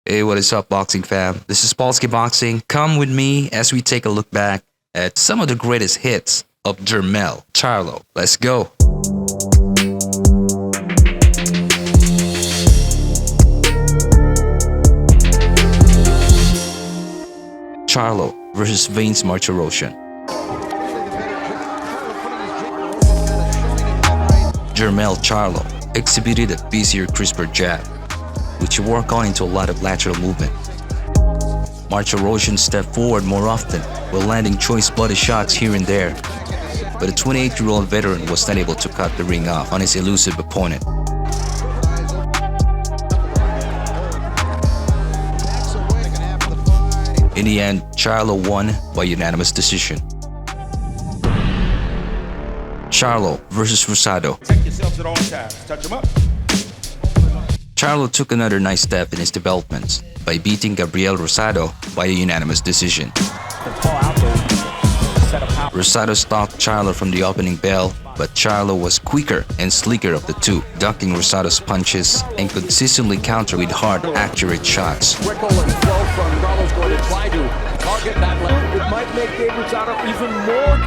Hey, what is up, boxing fam? This is Polski Boxing. Come with me as we take a look back at some of the greatest hits of Jermell, Charlo. Let's go. Charlo versus Vince Martirosyan. Jermell Charlo exhibited a busier, crisper jab, which he worked on into a lot of lateral movement. Martirosyan stepped forward more often while landing choice body shots here and there, but the 28-year-old veteran was not able to cut the ring off on his elusive opponent. In the end, Charlo won by unanimous decision. Charlo versus Rosado. Protect yourselves at all times. Touch them up. Charlo took another nice step in his developments by beating Gabriel Rosado by a unanimous decision. Rosado stalked Charlo from the opening bell, but Charlo was quicker and sleeker of the two, ducking Rosado's punches and consistently countered with hard, accurate shots. It might make David Rosado even more.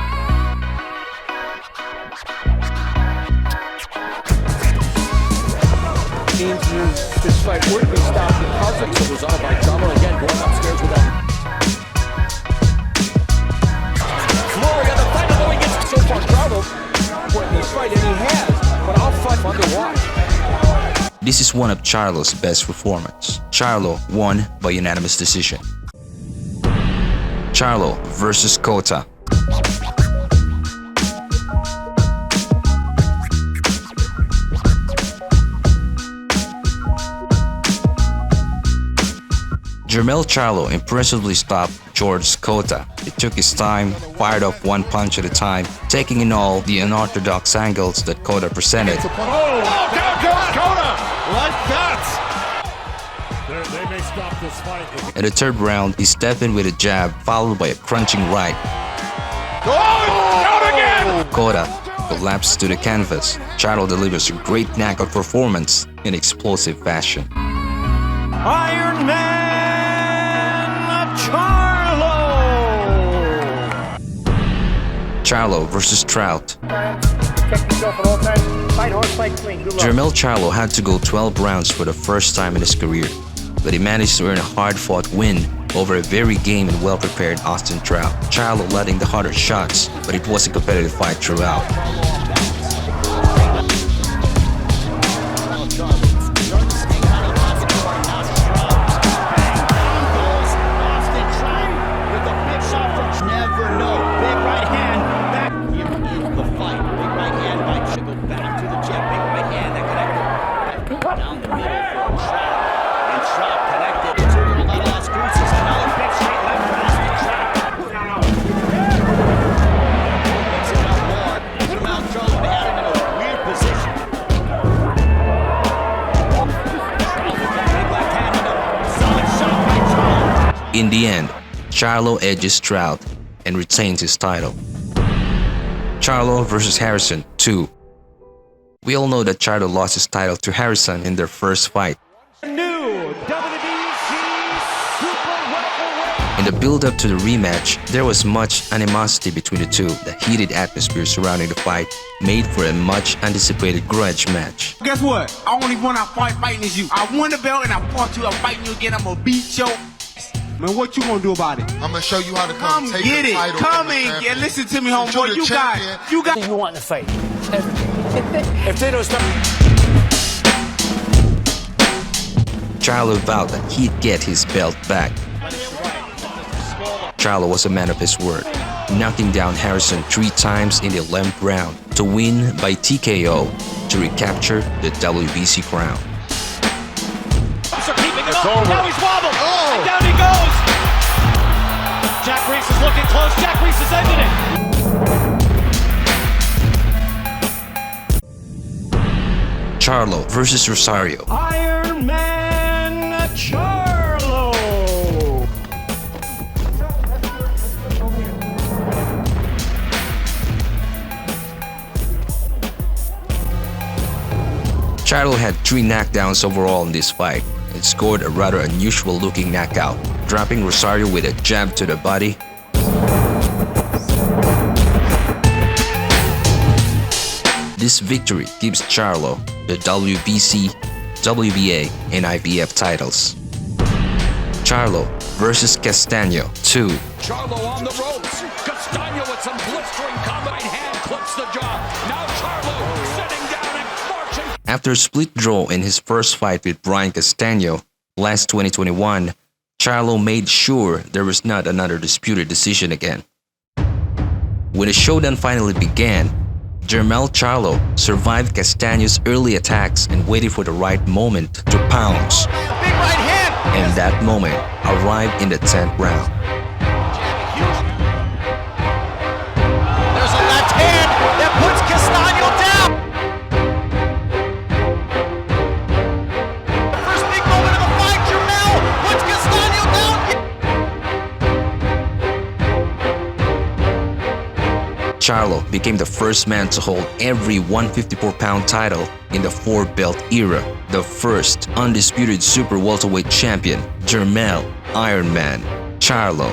This fight would be stopped because of the result by Charlo again going upstairs with that. Flurry on the fight, although he gets so far Charlo in this fight, and he has, but I'll fight fun to watch. This is one of Charlo's best performances. Charlo won by unanimous decision. Charlo versus Cota. Jermell Charlo impressively stopped George Cota. He took his time, fired off one punch at a time, taking in all the unorthodox angles that Cota presented. Oh, down goes Cota! Like that! They may stop this fight. In the third round, he stepped in with a jab, followed by a crunching right. Oh, out again! Cota collapsed to the canvas. Charlo delivers a great knockout performance in explosive fashion. IronMan Charlo! Charlo versus Trout. Jermell Charlo had to go 12 rounds for the first time in his career, but he managed to earn a hard-fought win over a very game and well-prepared Austin Trout. Charlo letting the harder shots, but it was a competitive fight throughout. In the end, Charlo edges Trout and retains his title. Charlo versus Harrison 2. We all know that Charlo lost his title to Harrison in their first fight. In the build-up to the rematch, there was much animosity between the two. The heated atmosphere surrounding the fight made for a much-anticipated grudge match. Guess what? I only one I fighting is you. I won the belt and I fought you. I'm fighting you again. I'm gonna beat your ass. Man, what you gonna do about it? I'm gonna show you how to come take get the it. title. Come and get. Listen to me, homeboy. You got. You want in the fight. If they don't stop. Charlo vowed that he'd get his belt back. Charlo was a man of his word, knocking down Harrison 3 times in the 11th round to win by TKO to recapture the WBC crown. It's over. Now he's wobbled. Oh. And down he goes. Jack Reese is looking close. Jack Reese has ended it. Charlo versus Rosario. IronMan Charlo! Charlo had 3 knockdowns overall in this fight. scored a rather unusual-looking knockout, dropping Rosario with a jab to the body. This victory gives Charlo the WBC, WBA, and IBF titles. Charlo versus Castaño 2. Charlo on the ropes. Castaño with some blistering combine hand clips the jaw. Now Charlo sitting down and marching. After a split draw in his first fight with Brian Castaño last 2021, Charlo made sure there was not another disputed decision again. When the showdown finally began, Jermell Charlo survived Castaño's early attacks and waited for the right moment to pounce. Big right hand. And that moment arrived in the 10th round. There's a left hand that puts Castaño down. The first big moment of the fight, Jermell puts Castaño down. Charlo became the first man to hold every 154-pound title in the four-belt era. The first undisputed super welterweight champion, Jermell "IronMan" Charlo.